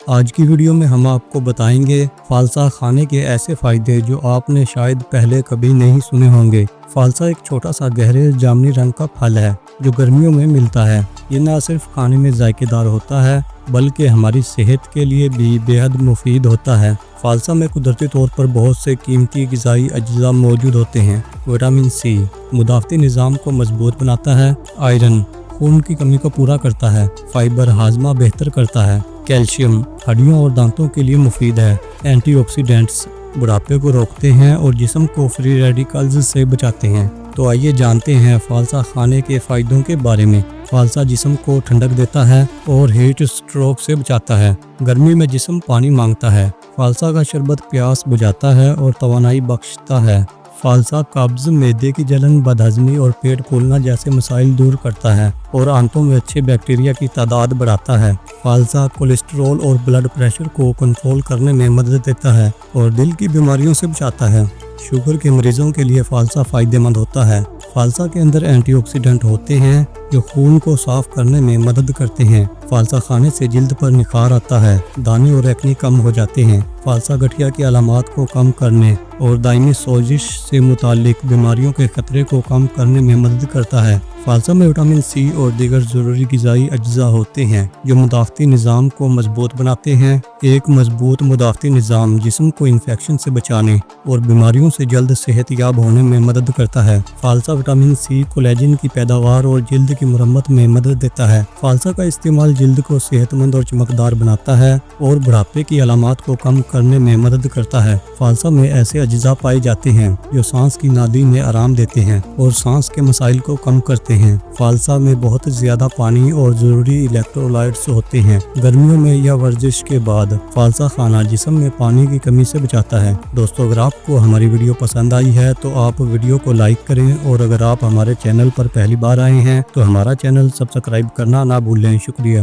آج کی ویڈیو میں ہم آپ کو بتائیں گے فالسا کھانے کے ایسے فائدے جو آپ نے شاید پہلے کبھی نہیں سنے ہوں گے۔ فالسا ایک چھوٹا سا گہرے جامنی رنگ کا پھل ہے جو گرمیوں میں ملتا ہے۔ یہ نہ صرف کھانے میں ذائقے دار ہوتا ہے بلکہ ہماری صحت کے لیے بھی بے حد مفید ہوتا ہے۔ فالسا میں قدرتی طور پر بہت سے قیمتی غذائی اجزاء موجود ہوتے ہیں۔ وٹامن سی مدافعتی نظام کو مضبوط بناتا ہے۔ آئرن خون کی کمی کو پورا کرتا ہے۔ فائبر ہاضمہ بہتر کرتا ہے۔ کیلشیم ہڈیوں اور دانتوں کے لیے مفید ہے۔ اینٹی آکسیڈنٹس بڑھاپے کو روکتے ہیں اور جسم کو فری ریڈیکلز سے بچاتے ہیں۔ تو آئیے جانتے ہیں فالسا کھانے کے فائدوں کے بارے میں۔ فالسا جسم کو ٹھنڈک دیتا ہے اور ہیٹ اسٹروک سے بچاتا ہے۔ گرمی میں جسم پانی مانگتا ہے۔ فالسا کا شربت پیاس بجھاتا ہے اور توانائی بخشتا ہے۔ فالسا قبض، معدے کی جلن، بدہضمی اور پیٹ پھولنا جیسے مسائل دور کرتا ہے اور آنتوں میں اچھے بیکٹیریا کی تعداد بڑھاتا ہے۔ فالسا کولیسٹرول اور بلڈ پریشر کو کنٹرول کرنے میں مدد دیتا ہے اور دل کی بیماریوں سے بچاتا ہے۔ شوگر کے مریضوں کے لیے فالسا فائدہ مند ہوتا ہے۔ فالسا کے اندر اینٹی آکسیڈنٹ ہوتے ہیں جو خون کو صاف کرنے میں مدد کرتے ہیں۔ فالسا کھانے سے جلد پر نکھار آتا ہے، دانے اور ایکنی کم ہو جاتے ہیں۔ فالسا گٹھیا کی علامات کو کم کرنے اور دائمی سوزش سے متعلق بیماریوں کے خطرے کو کم کرنے میں مدد کرتا ہے۔ فالسا میں وٹامن سی اور دیگر ضروری غذائی اجزاء ہوتے ہیں جو مدافعتی نظام کو مضبوط بناتے ہیں۔ ایک مضبوط مدافعتی نظام جسم کو انفیکشن سے بچانے اور بیماریوں سے جلد صحت یاب ہونے میں مدد کرتا ہے۔ فالسا وٹامن سی کولیجن کی پیداوار اور جلد کی مرمت میں مدد دیتا ہے۔ فالسا کا استعمال جلد کو صحت مند اور چمکدار بناتا ہے اور بڑھاپے کی علامات کو کم کرنے میں مدد کرتا ہے۔ فالسا میں ایسے اجزاء پائے جاتے ہیں جو سانس کی نالی میں آرام دیتے ہیں اور سانس کے مسائل کو کم کرتے ہیں۔ فالسا میں بہت زیادہ پانی اور ضروری الیکٹرولائٹس ہوتے ہیں۔ گرمیوں میں یا ورزش کے بعد فالسا کھانا جسم میں پانی کی کمی سے بچاتا ہے۔ دوستو، اگر آپ کو ہماری ویڈیو پسند آئی ہے تو آپ ویڈیو کو لائک کریں اور اگر آپ ہمارے چینل پر پہلی بار آئے ہیں تو ہمارا چینل سبسکرائب کرنا نہ بھولیں۔ شکریہ۔